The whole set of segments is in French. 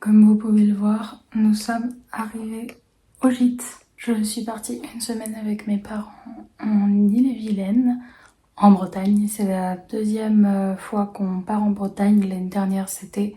Comme vous pouvez le voir, nous sommes arrivés au gîte. Je suis partie une semaine avec mes parents en Ille-et-Vilaine, en Bretagne. C'est la deuxième fois qu'on part en Bretagne. L'année dernière, c'était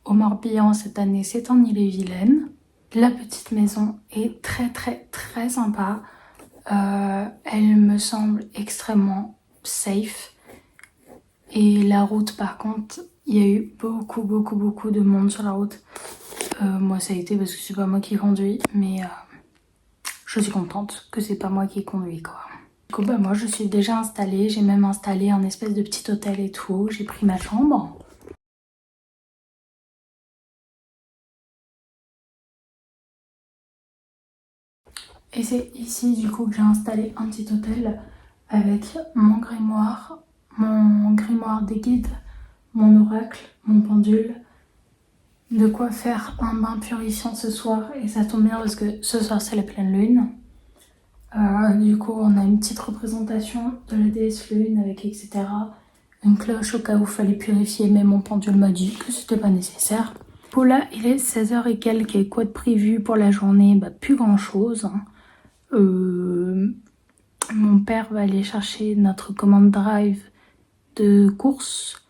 au Morbihan. Cette année, c'est en Ille-et-Vilaine. La petite maison est très sympa. Elle me semble extrêmement safe. Et la route, par contre, il y a eu beaucoup de monde sur la route. Moi, ça a été parce que c'est pas moi qui conduis, mais je suis contente que c'est pas moi qui conduis, quoi. Du coup, bah, moi, je suis déjà installée. J'ai même installé un espèce de petit hôtel et tout. J'ai pris ma chambre. Et c'est ici, du coup, que j'ai installé un petit hôtel avec mon grimoire des guides, mon oracle, mon pendule. De quoi faire un bain purifiant ce soir, et ça tombe bien parce que ce soir c'est la pleine lune. Du coup on a une petite représentation de la déesse lune avec etc. Une cloche au cas où il fallait purifier, mais mon pendule m'a dit que c'était pas nécessaire. Pour là il est 16h et quelques, et quoi de prévu pour la journée? Bah plus grand chose. Mon père va aller chercher notre commande drive de course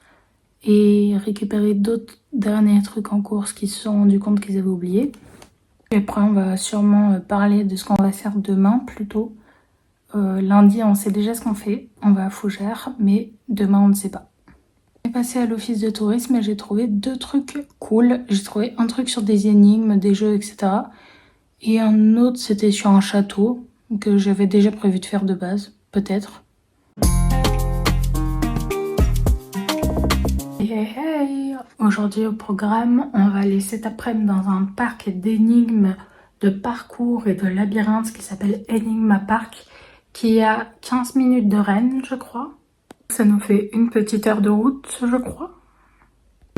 et récupérer d'autres derniers trucs en course qu'ils se sont rendus compte qu'ils avaient oublié. Et après on va sûrement parler de ce qu'on va faire demain plutôt. Lundi on sait déjà ce qu'on fait, on va à Fougères, mais demain on ne sait pas. J'ai passé à l'office de tourisme et j'ai trouvé deux trucs cool. J'ai trouvé un truc sur des énigmes, des jeux, etc. Et un autre c'était sur un château que j'avais déjà prévu de faire de base, peut-être. Hey. Aujourd'hui au programme, on va aller cet après-midi dans un parc d'énigmes, de parcours et de labyrinthes qui s'appelle Enigma Park, qui est à 15 minutes de Rennes, je crois. Ça nous fait une petite heure de route, je crois.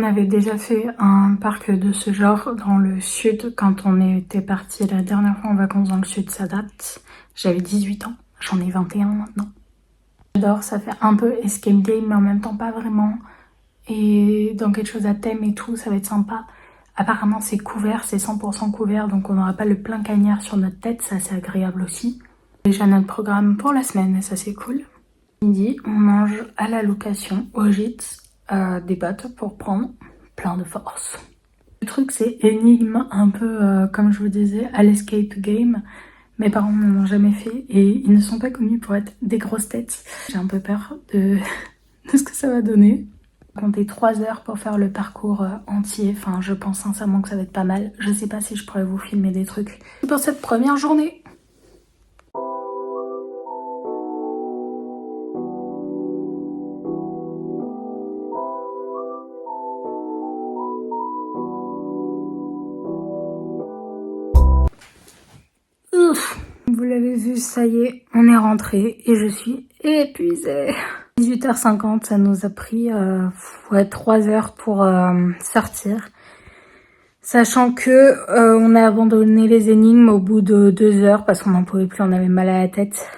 On avait déjà fait un parc de ce genre dans le sud quand on était parti la dernière fois en vacances dans le sud, ça date. J'avais 18 ans, j'en ai 21 maintenant. J'adore, ça fait un peu escape game mais en même temps pas vraiment. Et dans quelque chose à thème et tout, ça va être sympa. Apparemment c'est couvert, c'est 100% couvert, donc on n'aura pas le plein cagnard sur notre tête, ça c'est agréable aussi. Déjà notre programme pour la semaine, ça c'est cool. Midi, on mange à la location au gîte des potes pour prendre plein de force. Le truc c'est énigme, un peu comme je vous disais, à l'escape game. Mes parents n'en ont jamais fait et ils ne sont pas connus pour être des grosses têtes. J'ai un peu peur de ce que ça va donner. Compter 3 heures pour faire le parcours entier, enfin je pense sincèrement que ça va être pas mal. Je sais pas si je pourrais vous filmer des trucs pour cette première journée. Ouf, vous l'avez vu, ça y est, on est rentré et je suis épuisée. 18h50, ça nous a pris 3 heures pour sortir. Sachant que on a abandonné les énigmes au bout de 2 heures parce qu'on n'en pouvait plus, on avait mal à la tête.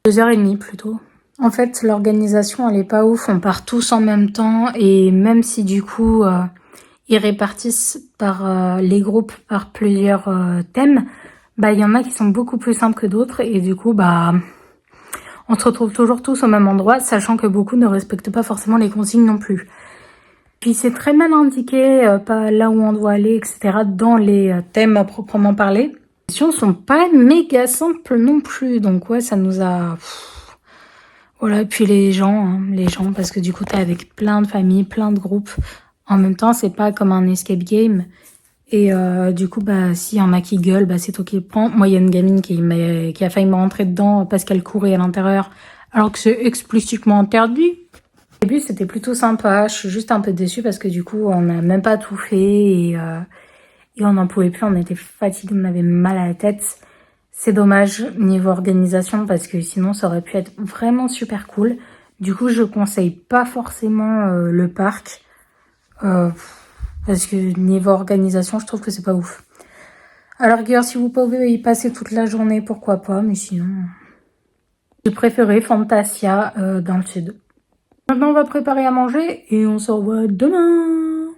2h30 plutôt. En fait, l'organisation elle est pas ouf, on part tous en même temps et même si du coup ils répartissent par les groupes par plusieurs thèmes, bah il y en a qui sont beaucoup plus simples que d'autres et du coup bah on se retrouve toujours tous au même endroit, sachant que beaucoup ne respectent pas forcément les consignes non plus. Puis c'est très mal indiqué, pas là où on doit aller, etc. dans les thèmes à proprement parler. Les questions sont pas méga simples non plus, donc ouais, ça nous a... Voilà, et puis les gens, parce que du coup t'es avec plein de familles, plein de groupes. En même temps, c'est pas comme un escape game. Et du coup, bah s'il y en a qui gueulent, bah c'est toi qui le prends. Moi, il y a une gamine qui a failli me rentrer dedans parce qu'elle courait à l'intérieur, alors que c'est explicitement interdit. Au début, c'était plutôt sympa. Je suis juste un peu déçue parce que du coup, on n'a même pas tout fait et on n'en pouvait plus. On était fatigués, on avait mal à la tête. C'est dommage niveau organisation parce que sinon, ça aurait pu être vraiment super cool. Du coup, je conseille pas forcément le parc. Parce que niveau organisation, je trouve que c'est pas ouf. À la rigueur, si vous pouvez y passer toute la journée, pourquoi pas, mais sinon... J'ai préféré Fantasia dans le sud. Maintenant, on va préparer à manger et on se revoit demain.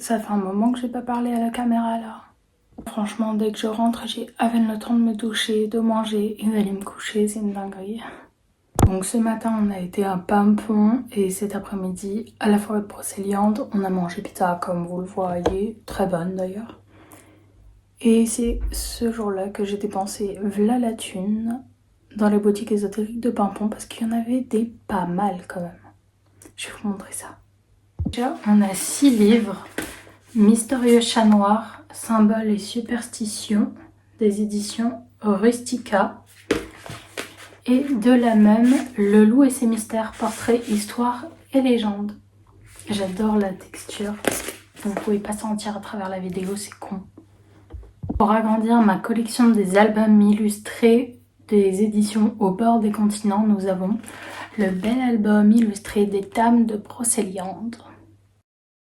Ça fait un moment que j'ai pas parlé à la caméra là. Franchement, dès que je rentre, j'ai à peine le temps de me doucher, de manger et d'aller me coucher, c'est une dinguerie. Donc ce matin, on a été à Paimpont et cet après-midi, à la forêt de Brocéliande, on a mangé pizza comme vous le voyez, très bonne d'ailleurs. Et c'est ce jour-là que j'ai dépensé v'là la thune dans les boutiques ésotériques de Paimpont parce qu'il y en avait des pas mal quand même. Je vais vous montrer ça. Déjà, on a 6 livres. Mystérieux chat noir, symboles et superstitions, des éditions Rustica. Et de la même, Le loup et ses mystères, portraits, histoires et légendes. J'adore la texture. Vous pouvez pas sentir à travers la vidéo, c'est con. Pour agrandir ma collection des albums illustrés des éditions Au bord des continents, nous avons le bel album illustré des Dames de Brocéliande.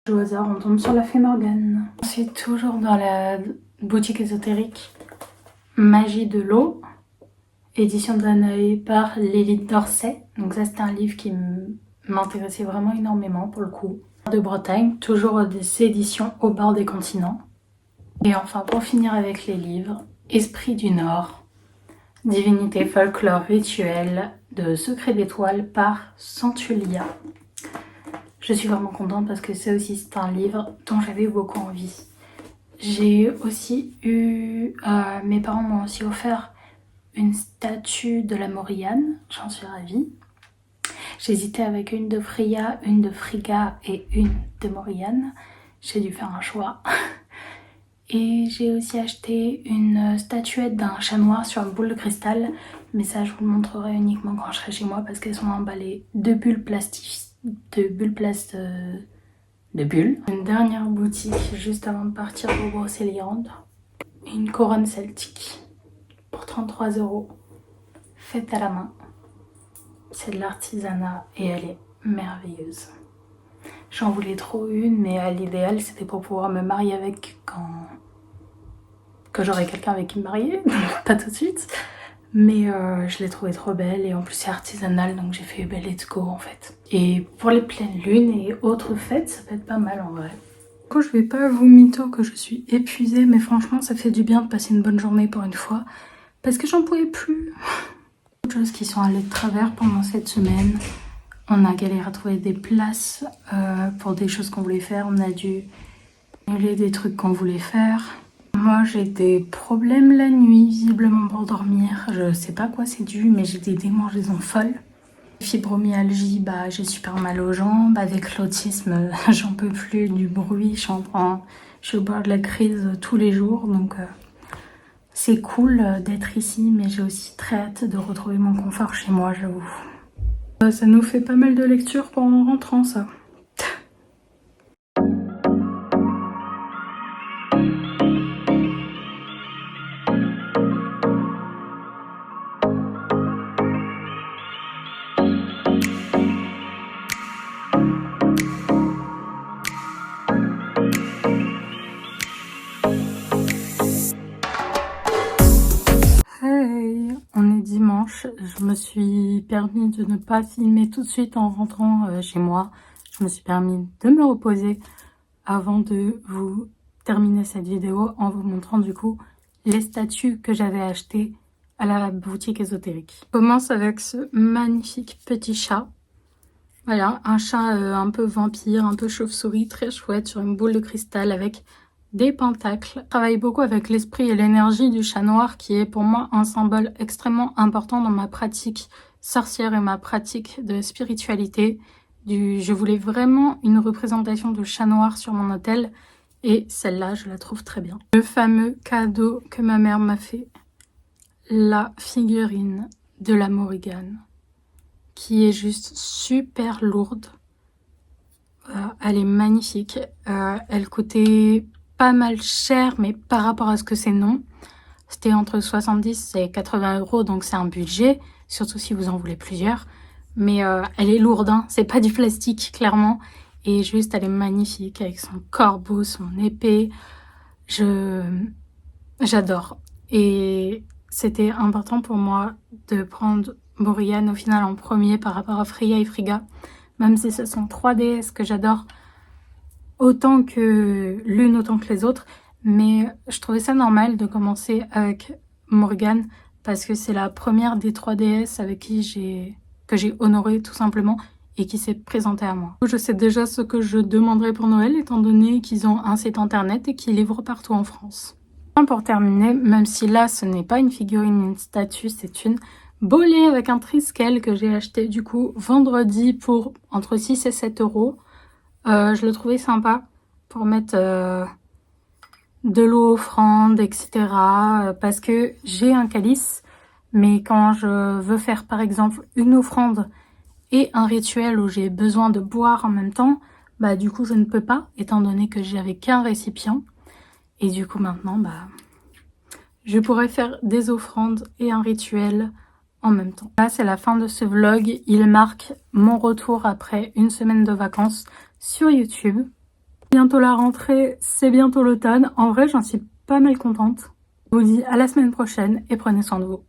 Au hasard, on tombe sur la Fée Morgane. Ensuite, toujours dans la boutique ésotérique, Magie de l'eau, édition de Danae par Lilith Dorset. Donc ça, c'était un livre qui m'intéressait vraiment énormément pour le coup. De Bretagne, toujours des éditions Au bord des continents. Et enfin, pour finir avec les livres, Esprit du Nord, Divinité folklore rituel de Secret d'étoiles par Santulia. Je suis vraiment contente parce que ça aussi c'est un livre dont j'avais beaucoup envie. J'ai aussi eu... mes parents m'ont aussi offert une statue de la Morillane, j'en suis ravie. J'hésitais avec une de Freya, une de Frigga et une de Morillane. J'ai dû faire un choix. Et j'ai aussi acheté une statuette d'un chat noir sur une boule de cristal. Mais ça, je vous le montrerai uniquement quand je serai chez moi parce qu'elles sont emballées de bulles plastiques. De bulles. Une dernière boutique juste avant de partir pour Brocéliande. Une couronne celtique pour 33 €. Faite à la main. C'est de l'artisanat et elle est merveilleuse. J'en voulais trop une, mais à l'idéal, c'était pour pouvoir me marier avec quand j'aurai quelqu'un avec qui me marier. Pas tout de suite. Mais je l'ai trouvée trop belle et en plus c'est artisanal, donc j'ai fait let's go en fait. Et pour les pleines lunes et autres fêtes, ça peut être pas mal en vrai. Du coup, je vais pas vous mytho que je suis épuisée, mais franchement ça fait du bien de passer une bonne journée pour une fois. Parce que j'en pouvais plus. D'autres choses qui sont allées de travers pendant cette semaine. On a galéré à trouver des places pour des choses qu'on voulait faire. On a dû annuler des trucs qu'on voulait faire. Moi j'ai des problèmes la nuit visiblement pour dormir. Je sais pas quoi c'est dû mais j'ai des démangeaisons folles. Fibromyalgie, bah j'ai super mal aux jambes. Avec l'autisme j'en peux plus du bruit. Je suis au bord de la crise tous les jours donc c'est cool d'être ici mais j'ai aussi très hâte de retrouver mon confort chez moi, j'avoue. Ça nous fait pas mal de lectures pendant rentrant ça. Dimanche, je me suis permis de ne pas filmer tout de suite en rentrant chez moi. Je me suis permis de me reposer avant de vous terminer cette vidéo en vous montrant du coup les statues que j'avais achetées à la boutique ésotérique. Je commence avec ce magnifique petit chat. Voilà, un chat un peu vampire, un peu chauve-souris, très chouette sur une boule de cristal avec des pentacles. Je travaille beaucoup avec l'esprit et l'énergie du chat noir qui est pour moi un symbole extrêmement important dans ma pratique sorcière et ma pratique de spiritualité. Je voulais vraiment une représentation de chat noir sur mon autel et celle-là je la trouve très bien. Le fameux cadeau que ma mère m'a fait, la figurine de la Morrigan qui est juste super lourde. Elle est magnifique. Elle coûtait pas mal cher, mais par rapport à ce que c'est non. C'était entre 70 et 80 €, donc c'est un budget, surtout si vous en voulez plusieurs. Mais elle est lourde, hein. C'est pas du plastique, clairement. Et juste, elle est magnifique, avec son corbeau, son épée. J'adore. Et c'était important pour moi de prendre Morrigan au final en premier par rapport à Freya et Frigga. Même si ce sont 3 déesses que j'adore autant que l'une, autant que les autres. Mais je trouvais ça normal de commencer avec Morgane parce que c'est la première des 3 déesses avec qui que j'ai honoré tout simplement et qui s'est présentée à moi. Je sais déjà ce que je demanderai pour Noël étant donné qu'ils ont un site internet et qu'ils livrent partout en France. Pour terminer, même si là ce n'est pas une figurine, une statue, c'est une bolée avec un triskel que j'ai acheté du coup vendredi pour entre 6 et 7 euros. Je le trouvais sympa pour mettre de l'eau, offrande, etc. Parce que j'ai un calice, mais quand je veux faire par exemple une offrande et un rituel où j'ai besoin de boire en même temps, bah du coup je ne peux pas, étant donné que j'avais qu'un récipient. Et du coup maintenant, bah, je pourrais faire des offrandes et un rituel en même temps. Là, c'est la fin de ce vlog. Il marque mon retour après une semaine de vacances sur YouTube. Bientôt la rentrée, c'est bientôt l'automne. En vrai, j'en suis pas mal contente. Je vous dis à la semaine prochaine et prenez soin de vous.